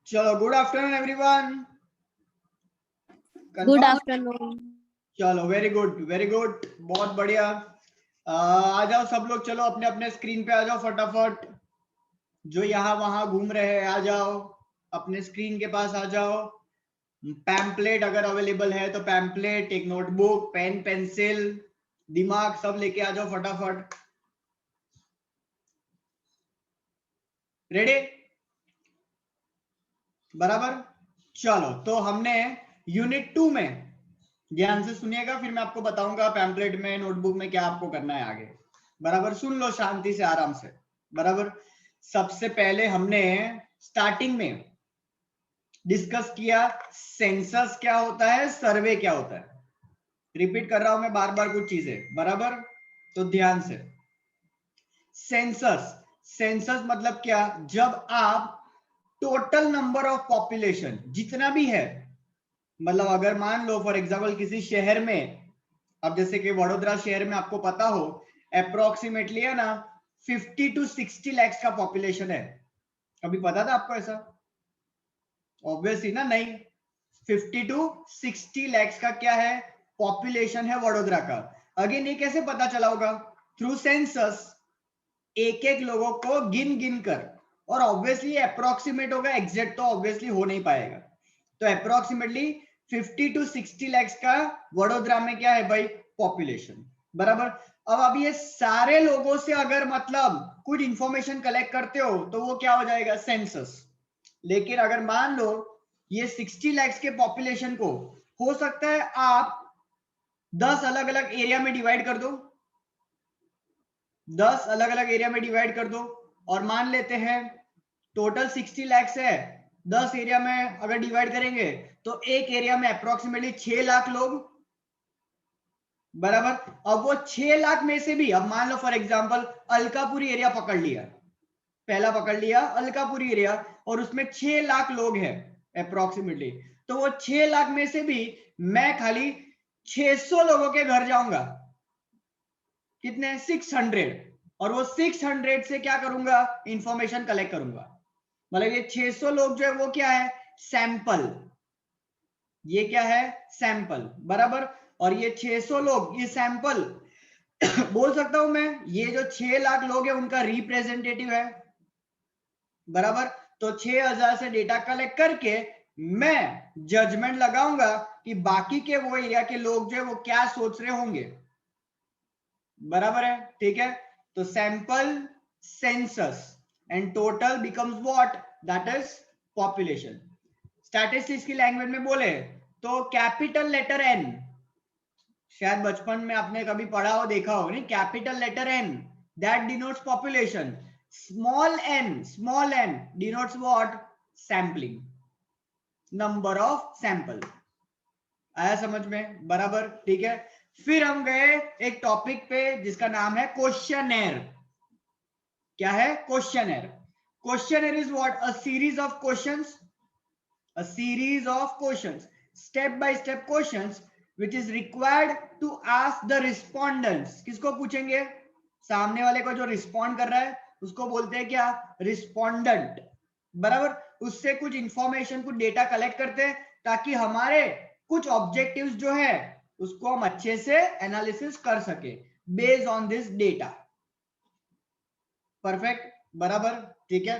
चलो, good afternoon everyone. Good afternoon. चलो, very good very good, बहुत बढ़िया। आ जाओ सब लोग, चलो अपने अपने स्क्रीन पे आ जाओ फटाफट। जो यहाँ वहां घूम रहे हैं आ जाओ, अपने स्क्रीन के पास आ जाओ। पैम्पलेट अगर अवेलेबल है तो पैम्पलेट, एक नोटबुक, पेन, पेंसिल, दिमाग सब लेके आ जाओ फटाफट। रेडी? बराबर। चलो, तो हमने यूनिट 2 में, ध्यान से सुनिएगा, फिर मैं आपको बताऊंगा पैम्पलेट में, नोटबुक में क्या आपको करना है आगे। बराबर, सुन लो शांति से, आराम से। बराबर, सबसे पहले हमने स्टार्टिंग में डिस्कस किया सेंसस क्या होता है, सर्वे क्या होता है। रिपीट कर रहा हूं मैं बार बार कुछ चीजें, बराबर, तो ध्यान से। सेंसस, सेंसस मतलब क्या? जब आप टोटल नंबर ऑफ पॉपुलेशन जितना भी है, मतलब अगर मान लो फॉर एग्जांपल किसी शहर में, अब जैसे कि वडोदरा शहर में आपको पता हो अप्रोक्सीमेटली है ना 50 to 60 लाख का पॉपुलेशन है। कभी पता था आपको ऐसा? ऑब्वियसली ना, नहीं। 50 to 60 लाख का क्या है? पॉपुलेशन है वडोदरा का। अगेन ये कैसे पता चला होगा? थ्रू सेंसस, एक एक लोगों को गिन गिन कर। और ऑब्वियसली अप्रोक्सीमेट होगा, एग्जैक्ट तो ऑब्वियसली हो नहीं पाएगा। तो अप्रोक्सीमेटली 50 to 60 लाख का वडोदरा में क्या है भाई? पॉपुलेशन। बराबर। अब आप ये सारे लोगों से अगर मतलब कुछ इंफॉर्मेशन कलेक्ट करते हो तो वो क्या हो जाएगा? सेंसस। लेकिन अगर मान लो ये 60 लाख के पॉपुलेशन को, हो सकता है आप 10 अलग अलग एरिया में डिवाइड कर दो, 10 अलग अलग एरिया में डिवाइड कर दो, और मान लेते हैं टोटल 60 लाख है, 10 एरिया में अगर डिवाइड करेंगे तो एक एरिया में अप्रोक्सीमेटली 6 लाख लोग। बराबर। अब वो 6 लाख में से भी, अब मान लो फॉर एग्जांपल अलकापुरी एरिया पकड़ लिया, पहला पकड़ लिया अलकापुरी एरिया, और उसमें 6 लाख लोग हैं अप्रोक्सीमेटली, तो वो 6 लाख में से भी मैं खाली 600 लोगों के घर जाऊंगा। कितने? 600। और वो 600 से क्या करूंगा? इंफॉर्मेशन कलेक्ट करूंगा। मतलब ये 600 लोग जो है वो क्या है? सैंपल। ये क्या है? सैंपल। बराबर। और ये 600 लोग, ये सैंपल बोल सकता हूं मैं, ये जो 6 लाख लोग हैं उनका रिप्रेजेंटेटिव है। बराबर। तो 6000 से डेटा कलेक्ट करके मैं जजमेंट लगाऊंगा कि बाकी के वो एरिया के लोग जो है वो क्या सोच रहे होंगे। बराबर है? ठीक है। तो sample, census and total becomes what? That is population. Statistics की लैंग्वेज में बोले तो कैपिटल लेटर एन, शायद बचपन में आपने कभी पढ़ा हो, देखा हो, नहीं? Capital letter N that denotes population, small N denotes what? Sampling, number of sample. आया समझ में? बराबर। ठीक है। फिर हम गए एक टॉपिक पे जिसका नाम है क्वेश्चनर। क्या है? Questioner. Questioner is what? A series of questions, a series of questions, step by step questions which is required to ask the respondents। किसको पूछेंगे? सामने वाले को जो रिस्पॉन्ड कर रहा है उसको बोलते हैं क्या? रिस्पोंडेंट। बराबर। उससे कुछ इंफॉर्मेशन, कुछ डेटा कलेक्ट करते हैं ताकि हमारे कुछ ऑब्जेक्टिव्स जो है उसको हम अच्छे से एनालिसिस कर सके based on this data. Perfect. बराबर। ठीक है।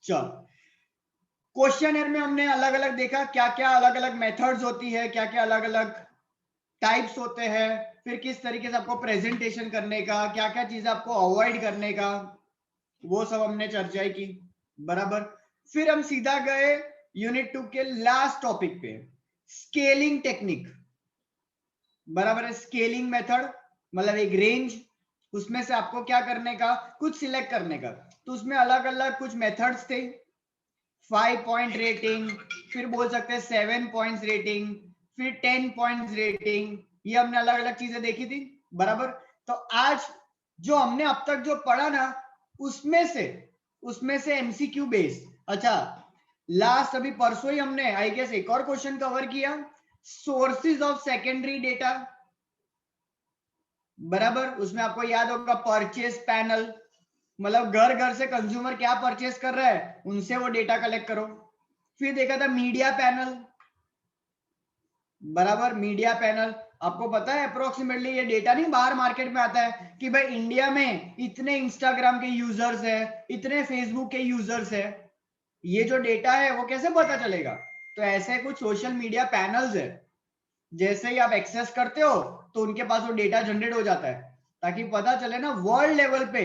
चलो, क्वेश्चनर में हमने अलग अलग देखा क्या क्या अलग अलग मेथड्स होती है, क्या क्या अलग अलग टाइप्स होते हैं, फिर किस तरीके से आपको प्रेजेंटेशन करने का, क्या क्या चीज आपको अवॉइड करने का, वो सब हमने चर्चा की। बराबर। फिर हम सीधा गए यूनिट 2 के लास्ट टॉपिक पे, स्केलिंग टेक्निक। बराबर है। स्केलिंग मेथड मतलब एक रेंज, उसमें से आपको क्या करने का? कुछ सिलेक्ट करने का। तो उसमें अलग अलग कुछ मेथड्स थे। 5 पॉइंट रेटिंग, फिर बोल सकते हैं 7 पॉइंट्स रेटिंग, फिर 10 पॉइंट्स रेटिंग, ये हमने अलग अलग चीजें देखी थी। बराबर। तो आज जो हमने अब तक जो पढ़ा ना, उसमें से एमसीक्यू बेस। अच्छा, लास्ट अभी परसों ही हमने आई गेस एक और क्वेश्चन कवर किया, सोर्सेज ऑफ सेकेंडरी डेटा। बराबर। उसमें आपको याद होगा परचेज पैनल, मतलब घर घर से कंज्यूमर क्या परचेस कर रहा है उनसे वो डेटा कलेक्ट करो। फिर देखा था मीडिया पैनल, बराबर। मीडिया पैनल आपको पता है अप्रोक्सीमेटली ये डेटा नहीं बाहर मार्केट में आता है कि भाई इंडिया में इतने इंस्टाग्राम के यूजर्स है, इतने फेसबुक के यूजर्स है, ये जो डेटा है वो कैसे पता चलेगा? तो ऐसे कुछ सोशल मीडिया पैनल्स है, जैसे ही आप एक्सेस करते हो तो उनके पास वो डेटा जनरेट हो जाता है, ताकि पता चले ना वर्ल्ड लेवल पे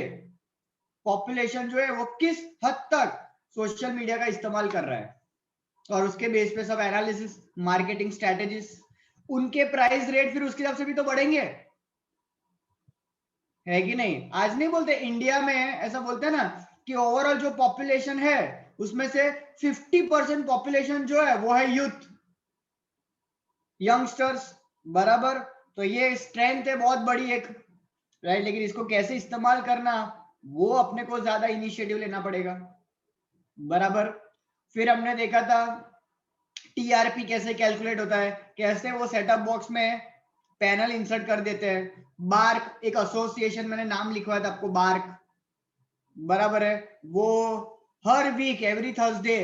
पॉपुलेशन जो है वो किस हद तक सोशल मीडिया का इस्तेमाल कर रहा है, और उसके बेस पे सब एनालिसिस, मार्केटिंग स्ट्रेटेजीज, उनके प्राइस रेट फिर उसके हिसाब से भी तो बढ़ेंगे, है कि नहीं? आज नहीं बोलते इंडिया में, ऐसा बोलते हैं ना कि ओवरऑल जो पॉपुलेशन है उसमें से 50% पॉपुलेशन जो है वो है यूथ, यंगस्टर्स, बराबर। तो ये स्ट्रेंथ है बहुत बड़ी एक, राइट। लेकिन इसको कैसे इस्तेमाल करना वो अपने को ज्यादा इनिशिएटिव लेना पड़ेगा, बराबर। फिर हमने देखा था टीआरपी कैसे कैलकुलेट होता है, कैसे वो सेटअप बॉक्स में पैनल इंसर्ट कर देते हैं। बार्क एक एसोसिएशन, मैंने नाम लिखवाया था आपको, बार्क, बराबर है। वो हर week every Thursday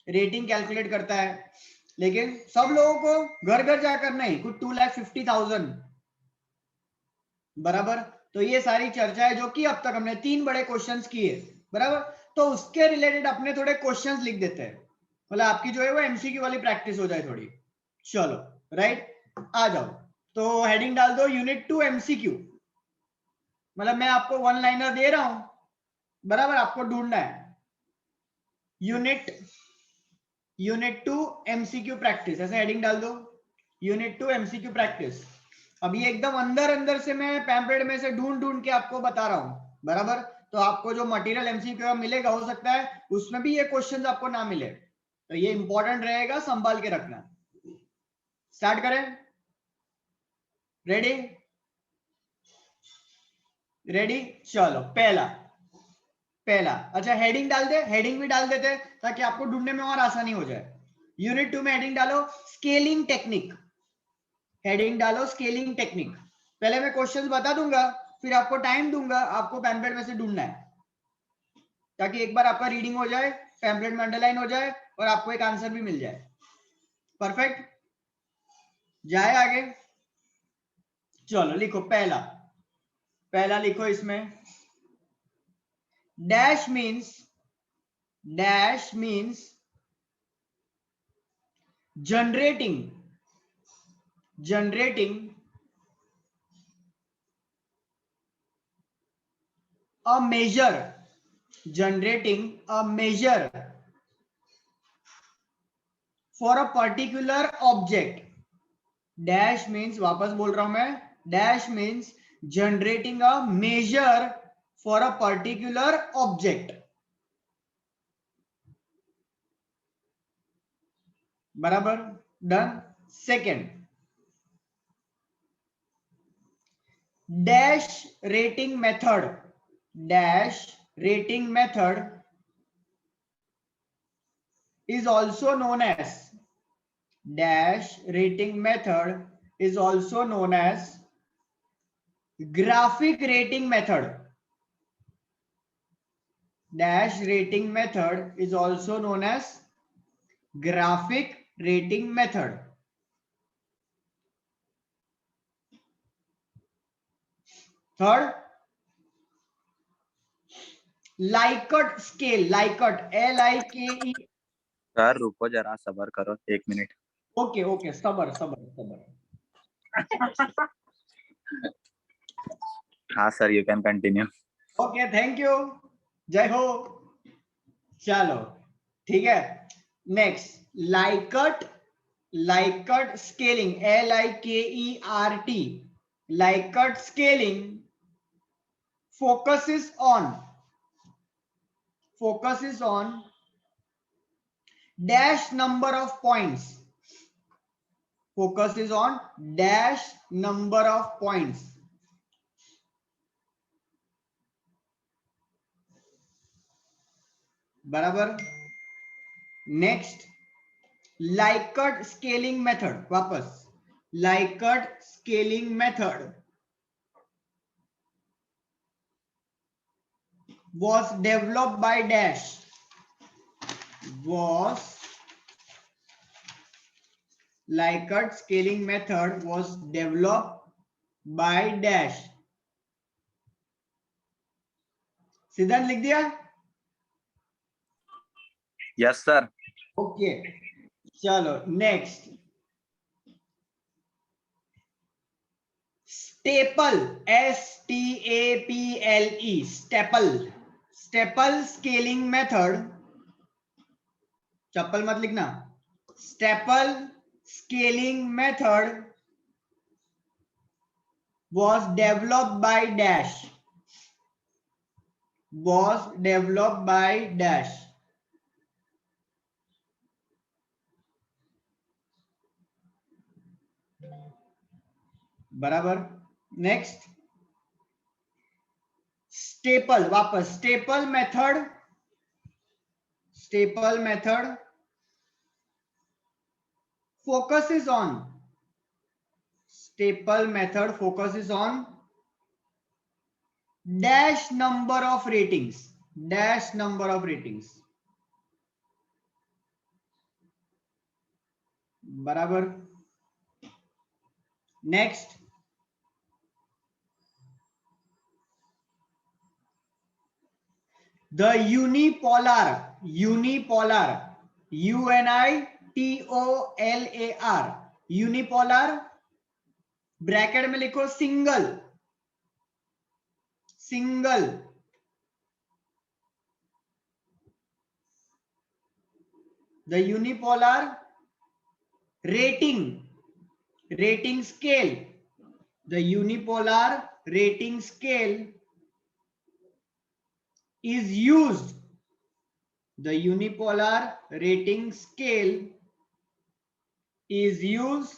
rating calculate करता है, लेकिन सब लोगों को घर घर जाकर नहीं, कुछ 2,50,000, बराबर। तो ये सारी चर्चा है जो कि अब तक हमने 3 बड़े क्वेश्चंस किए, बराबर। तो उसके रिलेटेड अपने थोड़े क्वेश्चंस लिख देते हैं, मतलब आपकी जो है वो एमसीक्यू वाली प्रैक्टिस हो जाए थोड़ी। चलो, राइट, आ जाओ। तो हेडिंग डाल दो यूनिट 2 एमसीक्यू, मतलब मैं आपको वन लाइनर दे रहा हूं, बराबर, आपको ढूंढना है यूनिट 2 एमसीक्यू प्रैक्टिस, ऐसे हेडिंग डाल दो, यूनिट 2 एमसीक्यू प्रैक्टिस। अब ये एकदम अंदर अंदर से मैं पैम्पलेट में से ढूंढ ढूंढ के आपको बता रहा हूं, बराबर। तो आपको जो मटेरियल एमसीक्यू मिलेगा, हो सकता है उसमें भी ये क्वेश्चंस आपको ना मिले, तो ये इंपॉर्टेंट रहेगा, संभाल के रखना। स्टार्ट करें? रेडी? रेडी, चलो। पहला पहला अच्छा, हेडिंग डाल दे, हेडिंग भी डाल देते ताकि आपको ढूंढने में और आसानी हो जाए। यूनिट 2 में हेडिंग डालो स्केलिंग टेक्निक, हेडिंग डालो स्केलिंग टेक्निक। पहले मैं क्वेश्चंस बता दूंगा, फिर आपको टाइम दूंगा, आपको पैम्पलेट में से ढूंढना है, ताकि एक बार आपका रीडिंग हो जाए, पैम्पलेट में अंडरलाइन हो जाए और आपको एक आंसर भी मिल जाए। परफेक्ट, जाए आगे। चलो लिखो, पहला पहला लिखो इसमें, dash means generating a measure for a particular object. Dash means, वापस बोल रहा हूं मैं, dash means generating a measure for a particular object, बराबर, done. Second, dash rating method is also known as graphic rating method. Dash rating method is also known as graphic rating method. Third, Likert scale, Likert, LIKE. Sir रुको जरा, सबर करो 1 minute. Okay okay, सबर सबर सबर। हाँ sir, you can continue. Okay, thank you, जय हो। चलो ठीक है, next, Likert scaling, LIKERT, Likert scaling focuses on dash number of points, बराबर। नेक्स्ट, लाइकट स्केलिंग मेथड, वापस Likert scaling method was developed by dash, was Likert scaling method was developed by dash. सिद्धांत लिख दिया? Yes sir. Okay चलो next, staple, STAPLE, staple, staple scaling method, चप्पल मत लिखना, staple scaling method was developed by dash, was developed by dash. बराबर। Next, staple, वापस staple method, staple method focuses on, staple method focuses on dash number of ratings, dash number of ratings, बराबर। Next, the unipolar, unipolar, UNITOLAR, unipolar, bracket में लिखो single, single, the unipolar rating, rating scale, the unipolar rating scale is used, the unipolar rating scale is used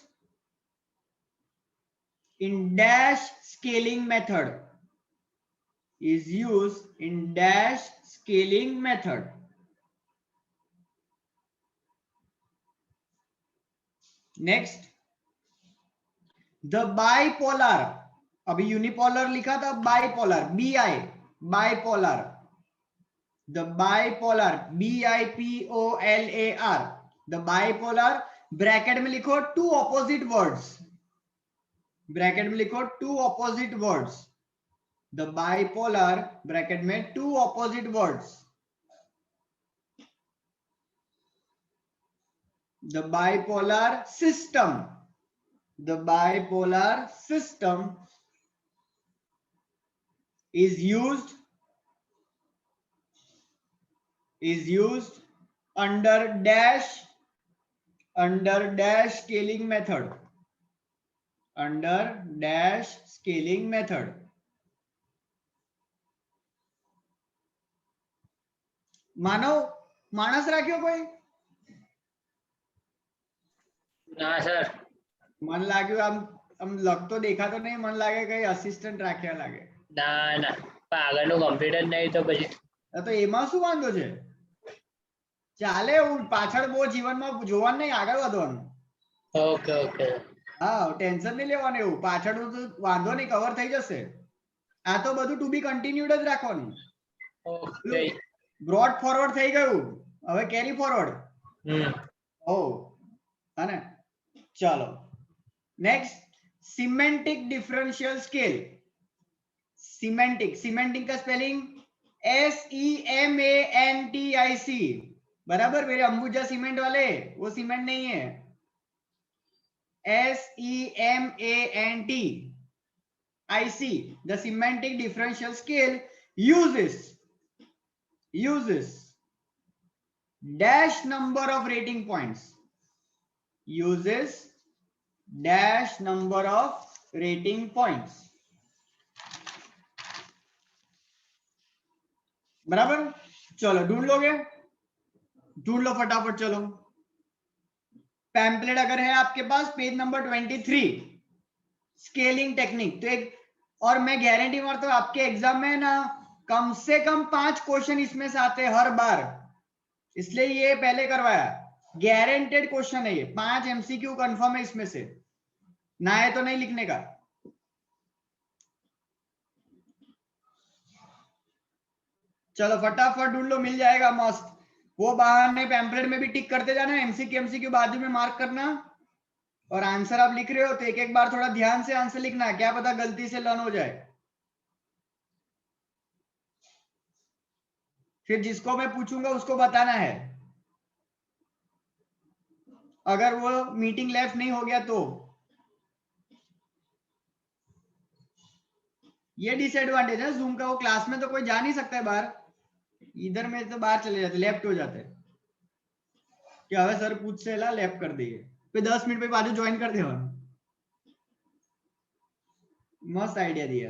in dash scaling method, is used in dash scaling method. Next, the bipolar, अभी unipolar लिखा था, bipolar, BI, bipolar, the bipolar, BIPOLAR, the bipolar, bracket में लिखो two opposite words, bracket में लिखो two opposite words, the bipolar, bracket में two opposite words, the bipolar system, the bipolar system is used under dash scaling method, under dash scaling method. मानव मानस राख्यो कोई? ना sir. मन लाग्यो આમ લખતો દેખાતો નહીં, મન લાગે કઈ અસિસ્ટન્ટ રાખ્યા લાગે. ના આગળનું કમ્પ્યુટર નહીં તો પછી તો એમાં શું વાંધો છે? ચાલે, એવું પાછળ બહુ જીવનમાં જોવાનું નહીં, આગળ વધવાનું. ઓકે ઓકે હા, ટેન્શન નહીં લેવાનું, એવું પાછળનું તો વાંધો નહીં, કવર થઈ જશે. આ તો બધું ટુ બી કન્ટિન્યુડ જ રાખવાનું. ઓકે બ્રોડ ફોરવર્ડ થઈ ગયું, હવે કેરી ફોરવર્ડ. ઓ અને ચાલો next, semantic differential scale, semantic, semantic का स्पेलिंग SEMANTIC, बराबर। मेरे अंबुजा सीमेंट वाले, वो सीमेंट नहीं है, SEMANTIC, the semantic differential scale uses dash number of rating points, uses dash number of rating points, बराबर। चलो ढूंढ लोगे, ढूंढ लो फटाफट। चलो पैम्पलेट अगर है आपके पास, पेज नंबर 23, स्केलिंग टेक्निक। तो एक और मैं गारंटी मारता हूं आपके एग्जाम में ना कम से कम 5 क्वेश्चन इसमें से आते हैं हर बार, इसलिए ये पहले करवाया, गारंटेड क्वेश्चन है ये, 5 MCQ कंफर्म है इसमें से, ना है तो नहीं लिखने का। चलो फटाफट ढूंढ लो, मिल जाएगा मस्त। वो बहाने पैम्पलेट में भी टिक करते जाना, एमसीक्यू बाजू में मार्क करना, और आंसर आप लिख रहे हो तो एक एक बार थोड़ा ध्यान से आंसर लिखना है, क्या पता गलती से लर्न हो जाए। फिर जिसको मैं पूछूंगा उसको बताना है, अगर वो मीटिंग लेफ्ट नहीं हो गया तो। ये डिसएडवांटेज है जूम का, वो क्लास में तो कोई जा नहीं सकता है बाहर, इधर में तो बाहर चले जाते, लेफ्ट हो जाते। क्या है सर पूछ से ला लेफ्ट कर दिए, फिर 10 मिनट पे बाजू ज्वाइन कर दे। मस्त आइडिया दिया।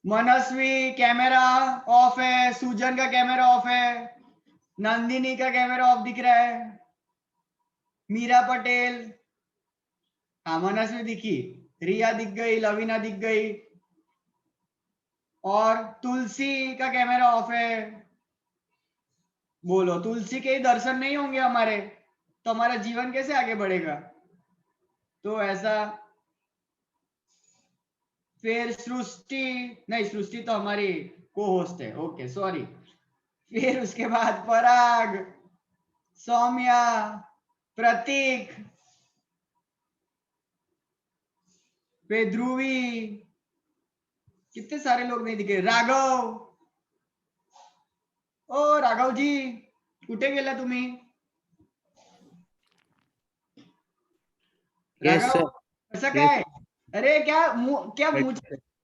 मनस्वी कैमरा ऑफ है, सुजन का कैमरा ऑफ है, नंदिनी का कैमरा ऑफ दिख रहा है, मीरा पटेल, हाँ मनस्वी दिखी, रिया दिख गई, लवीना दिख गई, और तुलसी का कैमरा ऑफ है। बोलो तुलसी के ही दर्शन नहीं होंगे हमारे तो हमारा जीवन कैसे आगे बढ़ेगा? तो ऐसा। फिर सृष्टि, नहीं सृष्टि तो हमारी को होस्ट है, ओके सॉरी। फिर उसके बाद पराग, सौम्या, प्रतीक, फिर ध्रुवी, कितने सारे लोग नहीं दिखे, राघव, ओ राघव जी कुठे गेला तुम्ही? Yes Raghav sir. कैसा काय? अरे क्या मुंह,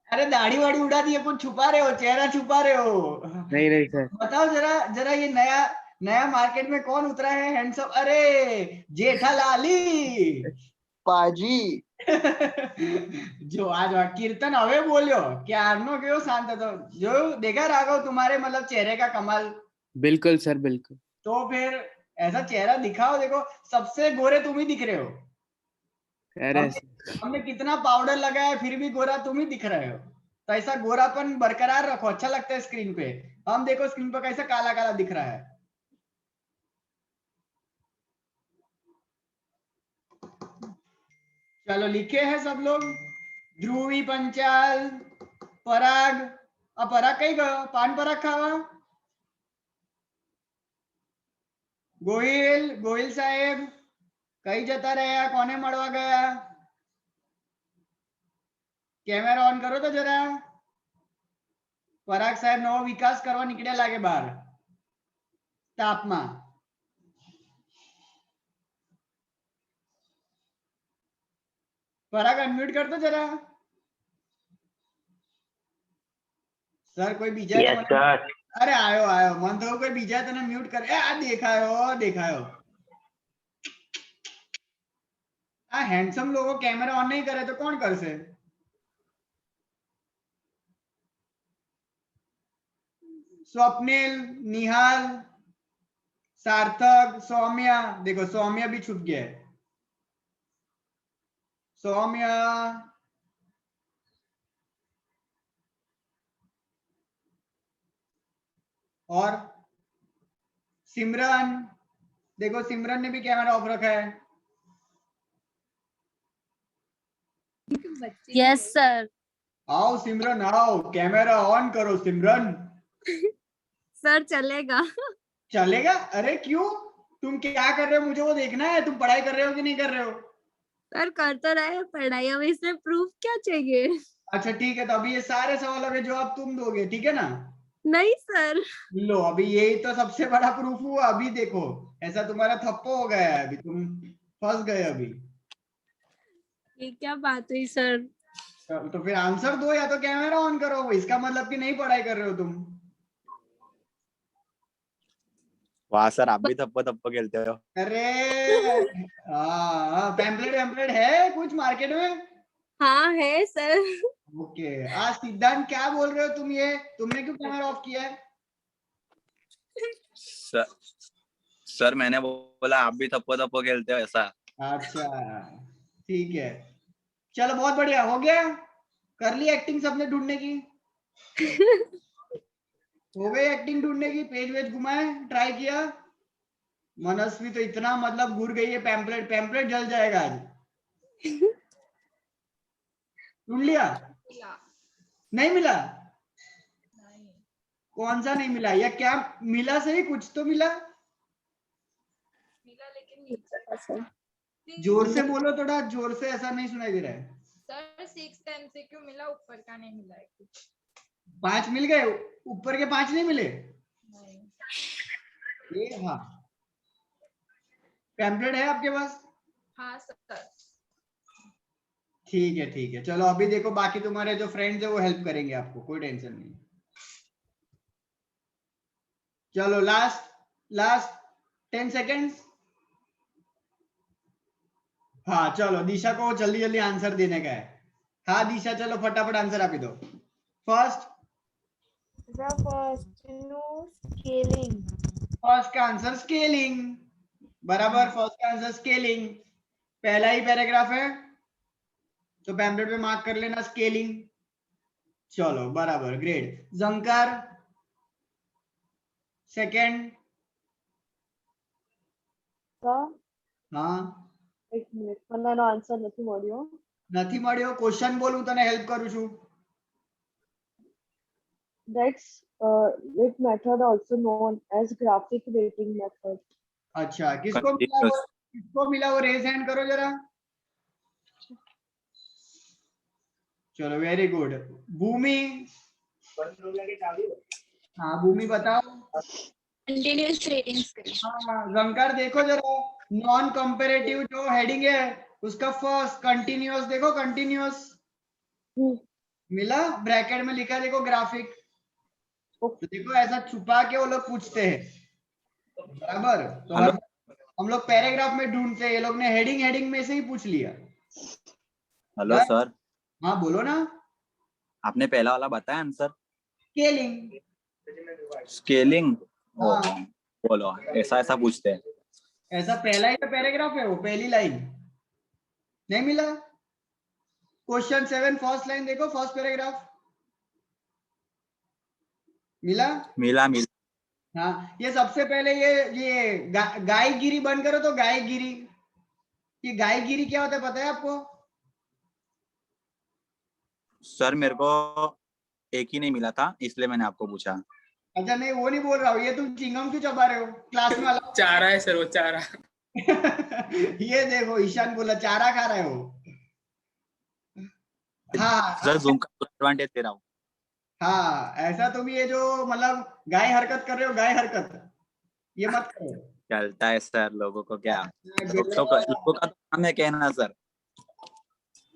अरे दाढ़ी वाड़ी उड़ा दी है, कुछ छुपा रहे हो, चेहरा छुपा रहे हो। नहीं नहीं सर। बताओ जरा जरा, ये नया नया मार्केट में कौन उतरा है हैंडसम? अरे जेठालाली। पाजी जो आज कीर्तन हवे बोलियो, क्यारनो क्यों शांत હતો, जो देखा राघव तुम्हारे मतलब चेहरे का कमाल। बिल्कुल सर बिल्कुल। तो फिर ऐसा चेहरा दिखाओ, देखो सबसे गोरे तुम ही दिख रहे हो। अरे हमने कितना पाउडर लगाया फिर भी गोरा तुम ही दिख रहे हो, तो ऐसा गोरापन बरकरार रखो, अच्छा लगता है स्क्रीन पे। हम देखो स्क्रीन पर कैसा काला काला दिख रहा है। चलो लिखे हैं सब लोग, ध्रुवी, पंचाल, पराग, पराग कहीं गयो, पान पराग खावा, गोहिल, गोहिल साहेब कहीं जता रहा, कोने मड़वा गया? कैमरा ऑन करो तो जरा। पराग साहेब नવો विकास करवा निकले लागे बाहर तापमा। पराग अनम्यूट कर दो जरा। सर कोई बीजा यस सर। अरे आयो आयो मन तो कोई बीजा तने म्यूट कर, आ देखायो। आ हैंडसम लोगो कैमरा ऑन नहीं करे तो कौन कर से? स्वप्निल, निहाल, सार्थक, सौम्या, देखो सौम्या भी छुप गया है। सौम्या, और सिमरन, देखो सिमरन ने भी कैमरा ऑफ रखा है। Yes sir. आओ सिमरन आओ, कैमरा ऑन करो सिमरन। सर चलेगा? चलेगा? अरे क्यों, तुम क्या कर रहे हो मुझे वो देखना है, तुम पढ़ाई कर रहे हो कि नहीं कर रहे हो? सर कर तो रहे हैं पढ़ाई, अब इसमें प्रूफ क्या चाहिए? अच्छा ठीक है, तो अभी ये सारे सवालों के जवाब तुम दोगे, ठीक है ना? नहीं सर। लो अभी यही तो सबसे बड़ा प्रूफ हुआ, अभी देखो ऐसा तुम्हारा थप्पो हो गया है, अभी तुम फंस गए अभी। ये क्या बात हुई सर? तो फिर आंसर दो या तो कैमरा ऑन करो, इसका मतलब कि नहीं पढ़ाई कर रहे हो तुम। वाह सर, आप भी थप्पो थप्पो खेलते हो। अरे हाँ, पैम्पलेट वैम्पलेट है कुछ मार्केट में? हाँ है सर। ओके, आज सिद्धांत क्या बोल रहे हो तुम, ये तुमने क्यों कैमरा ऑफ किया है? सर मैंने बोला आप भी थप्पो थप्पो खेलते हो ऐसा। अच्छा ठीक है, चलो बहुत बढ़िया हो गया, कर ली एक्टिंग सबने ढूंढने की। हो गई एक्टिंग ढूंढने की, पेज वेज घुमाए, ट्राई किया। मनस्वी तो इतना मतलब घुर गई है, पैम्पलेट पैम्पलेट जल जाएगा आज। ढूंढ लिया? नहीं मिला? कौन सा नहीं मिला, या क्या मिला? सही, कुछ तो मिला। जोर से बोलो, थोड़ा जोर से, ऐसा नहीं सुनाई दे रहा है। सर 6 MCQ मिला, ऊपर का नहीं मिला है कुछ। 5 मिल गए, ऊपर के 5 नहीं मिले? नहीं। ये हाँ, पैम्पलेट है आपके पास? हाँ सर। ठीक है ठीक है, चलो अभी देखो, बाकी तुम्हारे जो फ्रेंड्स है वो हेल्प करेंगे आपको, कोई टेंशन नहीं। चलो लास्ट 10 सेकेंड्स। हाँ चलो, दिशा को जल्दी जल्दी आंसर देने का है। हाँ दिशा, चलो फटाफट आंसर आप ही दो। First scaling. फर्स्ट का आंसर स्केलिंग, बराबर। फर्स्ट का आंसर स्केलिंग, पहला ही पैराग्राफ है तो पैम्पलेट पे मार्क कर लेना स्केलिंग। चलो बराबर, ग्रेट। जंकार सेकंड। हाँ એક મિનિટ મને એનો આન્સર નથી મળ્યો. નથી મળ્યો? ક્વેશ્ચન બોલું તને હેલ્પ કરું છું. That's it method also known as graphic weighting method. अच्छा, किसको मिला वो? किसको मिला वो? रेज हैंड करो जरा। चलो वेरी गुड। भूमि। हाँ भूमि बताओ। Continuous rating scaling. हाँ जंकार देखो जरा, नॉन कंपेरेटिव जो हेडिंग है उसका फर्स्ट कंटिन्यूअस देखो, कंटिन्यूअस मिला? ब्रैकेट में लिखा देखो ग्राफिक। तो देखो ऐसा छुपा के वो लोग पूछते हैं, बराबर। तो हम लोग पैराग्राफ में ढूंढते हैं, ये लोग ने हेडिंग में से ही पूछ लिया। Hello sir. हाँ बोलो ना। आपने पहला वाला बताया आंसर? स्केलिंग। स्केलिंग। हाँ। बोलो, ऐसा ऐसा पूछते हैं। ऐसा पहला ही तो पैराग्राफ है, वो पहली लाइन नहीं मिला? क्वेश्चन 7 फर्स्ट लाइन देखो, फर्स्ट पैराग्राफ मिला? मिला मिला। हाँ, ये सबसे पहले ये गायगिरी बंद करो तो गायगिरी। ये गायगिरी क्या होता है पता है आपको? सर मेरे को एक ही नहीं मिला था, इसलिए मैंने आपको पूछा। अच्छा नहीं, वो नहीं बोल रहा हूँ, ये तुम चिंगम क्यों चबा रहे हो? क्लास में वाला चारा है सर, वो चारा। ये देखो ईशान बोला चारा खा रहे हो। हाँ सर जूम का एडवांटेज दे रहा हूँ। हाँ, ऐसा तुम ये जो मतलब गाय हरकत कर रहे हो, गाय हरकत ये मत करो। चलता है सर, लोगों को क्या, लोगों का तो काम है कहना सर।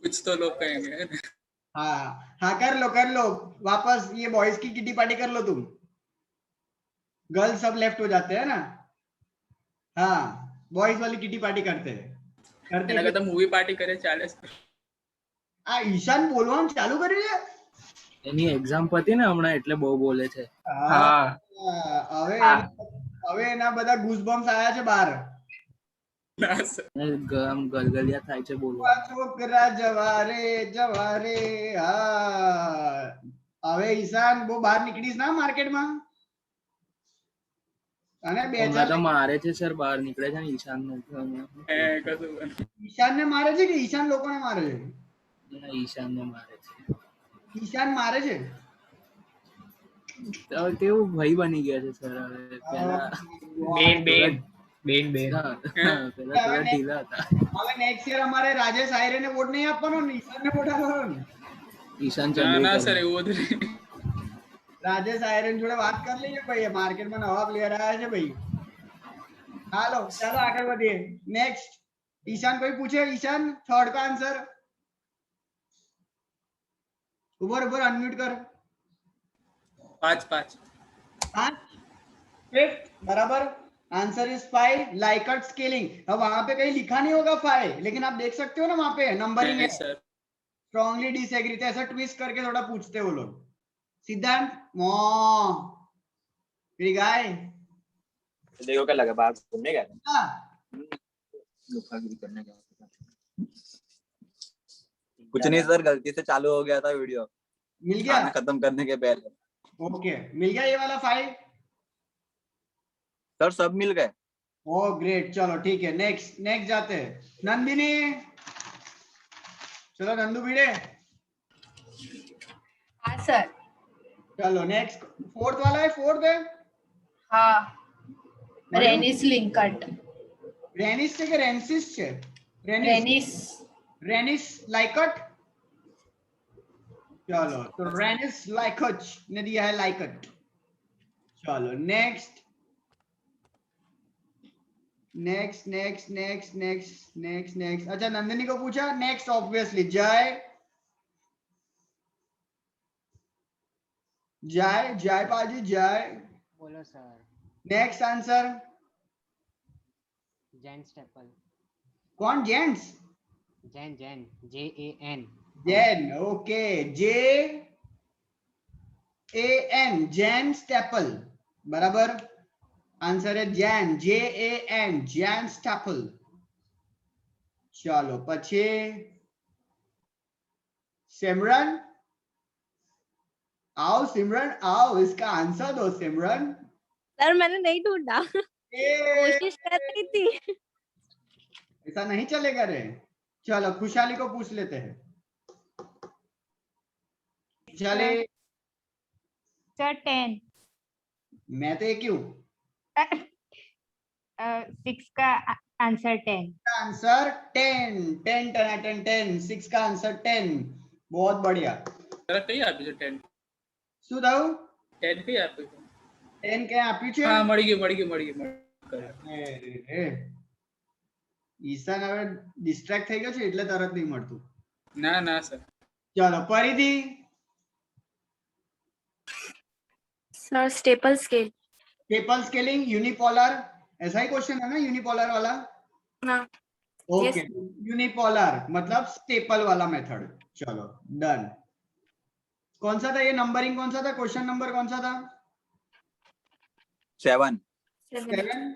कुछ तो लोग कहेंगे। हाँ हाँ, कर लो वापस। ये बॉयज की किटी पार्टी कर लो तुम, गर्ल्स सब लेफ्ट हो जाते हैं ना। हाँ बॉयज वाली किटी पार्टी करते એના તો મૂવી પાર્ટી કરે ચાલે સર. ઈશાન બોલવાનું ચાલુ કરી દે. એની એક્ઝામ પતી ને હમણાં એટલે બહુ બોલે છે. હવે એના બધા ગૂઝબમ્સ આયા છે બહાર. ના સર. આમ ગલગલિયા થાય છે બોલવા. છોકરા જવારે જવારે. હા હવે ઈશાન બહુ બહાર નીકળીશ ના માર્કેટમાં. અને બે હમણાં તો મારે છે સર, બહાર નીકળે છે ને ઈશાન ને. ઈશાન ને મારે છે કે ઈશાન લોકોને મારે છે? ઈશાન ને મારે છે. ઈશાન મારે છે. હવે કેવું ભાઈ બની ગયા છે સર. હવે પેલા બેન પેલા થોડા ઢીલા હતા. હવે નેક્સ્ટ યર અમારે રાજેશ આયરે ને વોટ નહીં આપવાનો ને, ઈશાન ને વોટ આપવાનો ને. ઈશાન ના ચંદ્રકર. સર એવું બધું નહીં. રાજેશ આયરન જોડે વાત કરી લઈએ ભાઈ, માર્કેટમાં નવા પ્લેયર આયા છે ભાઈ. હાલો ચાલો આગળ વધીએ. નેક્સ્ટ ઈશાન કોઈ પૂછે? ઈશાન થર્ડ का आंसर ऊपर अनम्यूट कर। 5 फिफ्थ बराबर, आंसर इज 5। Likert scaling. अब वहां पे कहीं लिखा नहीं होगा 5, लेकिन आप देख सकते हो ना वहां पे नंबरिंग है। सर स्ट्रांगली डिसएग्री, तो ऐसा ट्विस्ट करके थोड़ा पूछते हो लोग। सिद्धांत मो गाय देखो क्या लगा, बाहर घूमने गए हाँ। करने का कुछ नहीं सर, गलती से चालू हो गया था वीडियो, मिल गया खत्म करने के पहले। ओके मिल गया ये वाला 5। सर सब मिल गए। ओ ग्रेट, चलो ठीक है। नेक्स्ट जाते हैं। नंदिनी, चलो नंदू भिड़े। हाँ सर. चलो नेक्स्ट, फोर्थ वाला है, फोर्थ है हाँ. મળ્યું? રેનિસ લિંકટ. રેનિસ છે કે રેન્સિસ છે? રેનિસ. રેનિસ લાइकट. चलो तो रेनिस लाइकट ने दिया है लाइकट. चलो next next next next next next next. अच्छा नंदिनी को पूछा. नेक्स्ट ऑब्वियसली जय. जय जय पाजी जय. बोलो sir. Next answer. Jan staple. कौन gents? Jan Jan JAN. Jan. Okay JAN Jan staple. बराबर आंसर है जैन JAN जैन स्टेपल. चलो પછી सिमरन. आओ सिमरन आओ, इसका आंसर दो सिमरन. सर मैंने नहीं ढूंढा, कोशिश कर रही थी. ऐसा नहीं चलेगा रे. चलो खुशहाली को पूछ लेते हैं. चले. सर 10. मैं तो एक ही हूँ. 6 का आंसर 10. आंसर 10 10 10 10 10. 6 का आंसर 10. बहुत बढ़िया. તરત કઈ આપ્યું છે 10? શું થયું? 10 કઈ આપ્યું છે? 10 ક્યાં આપ્યું છે? હા મળી ગયું. અરે ઈશાન હવે ડિસ્ટ્રેક્ટ થઈ ગયો છે એટલે તરત નહીં મળતું. ના સર. ચલો ફરીથી. Sir staple scale. Staple scaling unipolar, ऐसा ही क्वेश्चन है ना यूनिपोलर वाला? हाँ. ओके यूनिपोलर मतलब स्टेपल वाला मेथड. चलो डन. कौन सा था ये नंबरिंग? कौन सा था क्वेश्चन नंबर? कौन सा था? 7. 7.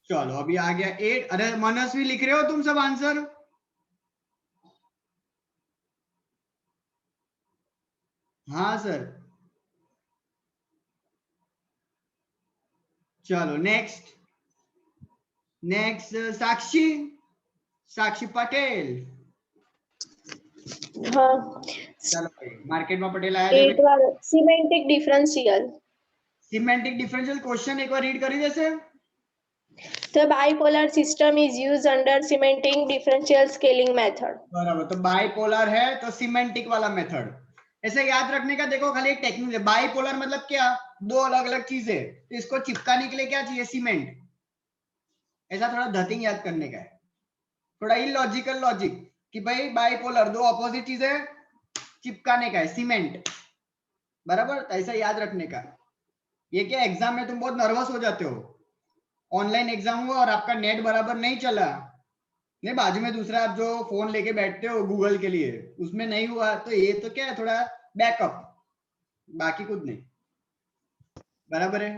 चलो अभी आ गया 8. अरे मनस्वी लिख रहे हो तुम सब आंसर? हाँ सर. चलो नेक्स्ट नेक्स्ट साक्षी. साक्षी पटेल. हाँ. चलो भाई मार्केट में पटेल आया. 8 वाला semantic differential. Semantic differential question एक बार रीड करी जैसे. The bipolar system is used under cementing differential scaling method. बराबर. तो बाइपोलर है तो सिमेंटिक वाला मेथड. ऐसे याद रखने का. देखो खाली एक टेक्निक है. बाइपोलर मतलब क्या? दो अलग अलग चीजें. तो इसको चिपकाने के लिए क्या चाहिए? सीमेंट. ऐसा थोड़ा धतिंग याद करने का है. थोड़ा इलॉजिकल लॉजिक कि भाई बाइपोलर दो अपोजिट चीजें चिपकाने का है सीमेंट. बराबर. तो ऐसा याद रखने का. ये क्या एग्जाम में तुम बहुत नर्वस हो जाते हो. ऑनलाइन एग्जाम हुआ और आपका नेट बराबर नहीं चला, नहीं बाजू में दूसरा आप जो फोन लेके बैठते हो गूगल के लिए उसमें नहीं हुआ, तो ये तो क्या है थोड़ा बैकअप, बाकी कुछ नहीं. बराबर है.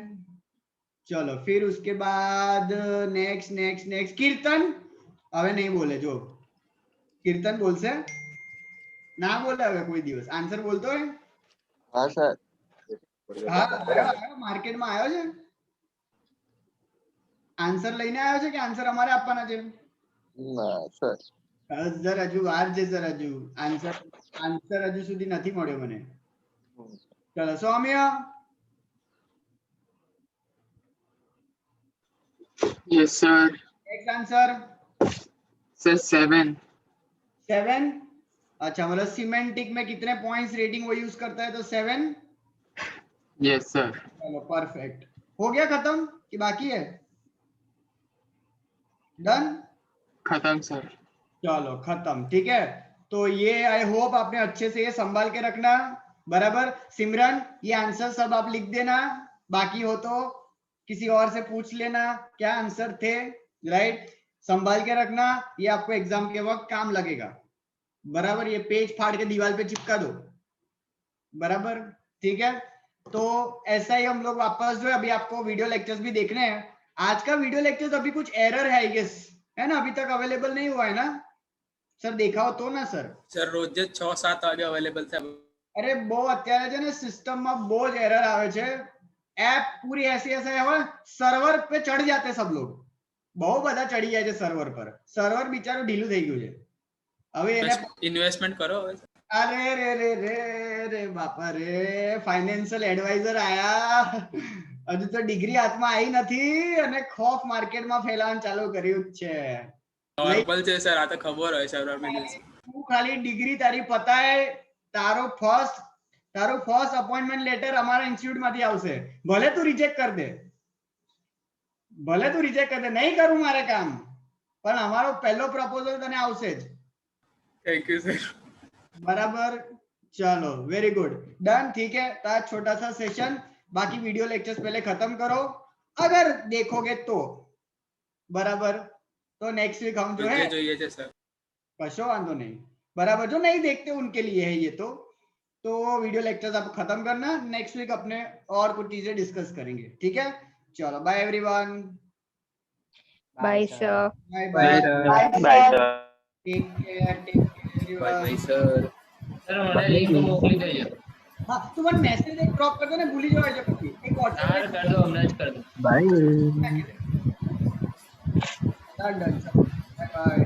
चलो फिर उसके बाद नेक्स्ट नेक्स्ट नेक्स्ट कीर्तन. હવે नहीं बोले जो कीर्तन बोल से ना बोले હવે કોઈ દિવસ આન્સર બોલતો है. हाँ सर. हाँ માર્કેટ માં આવ્યો છે. આન્સર લઈને આવ્યો છે કે આન્સર અમારે આપવાના છે? ના સર. જરા હજુ વાર છે સર. હજુ આન્સર હજુ સુધી નથી મળ્યો મને. ચલો Saumya. Yes sir. Next answer sir 7. 7. अच्छा मतलब सीमेंटिक में कितने पॉइंट्स रेटिंग वो यूज करता है? तो 7. Yes sir. चलो परफेक्ट. हो गया खत्म कि बाकी है? डन. खत्म सर. चलो खत्म. ठीक है. तो ये आई होप आपने अच्छे से ये संभाल के रखना. बराबर. सिमरन ये आंसर सब आप लिख देना. बाकी हो तो किसी और से पूछ लेना क्या आंसर थे. राइट. संभाल के रखना. ये आपको एग्जाम के वक्त काम लगेगा. बराबर. ये पेज फाड़ के दीवार पे चिपका दो. बराबर. ठीक है. तो ऐसा ही हम लोग वापस जो है अभी आपको वीडियो लेक्चर्स भी देखने हैं. आज का वीडियो लेक्चर्स अभी कुछ एरर है आई गेस, है ना? अभी तक अवेलेबल नहीं हुआ है ना सर? देखा हो तो ना सर? सर रोज 6-7 वागे अवेलेबल था. अरे બહુ અત્યારે છે ને સિસ્ટમમાં બહુ જ એરર આવે છે. એપ પૂરી ऐसी है સર્વર पे ચડ જાતે सब लोग. બહુ બધા ચડી જાય છે સર્વર પર. સર્વર બિચારું ઢીલું થઈ ગયું છે. હવે એને इन्वेस्टमेंट करो. અરે રે રે રે રે બાપા રે, ફાઇનાન્શિયલ એડવાઇઝર આયા, હજુ તો ડિગ્રી હાથમાં આવી નથી અને ખોફ માર્કેટમાં ફેલાવાનું ચાલુ કર્યું જ છે. નોર્મલ છે સર, આ તો ખબર હોય સર. તું ખાલી ડિગ્રી તારી પતાય, તારો ફર્સ્ટ અપોઇન્ટમેન્ટ લેટર અમારા ઇન્સ્ટિટ્યૂટ માંથી આવશે. ભલે તું રિજેક્ટ કર દે, નહીં કરું મારે કામ, પણ અમારો પહેલો પ્રપોઝલ તને આવશે જ. Thank you sir. बराबर, चलो वेरी गुड, डन. ठीक है, तो आज छोटा सा सेशन, बाकी वीडियो लेक्चर्स पहले खत्म करो अगर देखोगे तो. बराबर, तो नेक्स्ट वीक हम जो है જોઈએ છે સર. कशो वांधो नहीं. बराबर, जो नहीं देखते उनके लिए है ये. तो वीडियो लेक्चर्स आप खत्म करना, नेक्स्ट वीक अपने और कुछ चीजें डिस्कस करेंगे. ठीक है, चलो bye everyone. Bye sir. Bye Bye, bye sir. Bye take care everyone. Sir મને લિંક મોકલી દેજો. हाँ, तू મને મેસેજ એક ડ્રોપ કરજો ને, ભૂલી જવાય છે પછી. એક હા WhatsApp કર દો, હમણાં જ કર દો. ડન. Bye bye.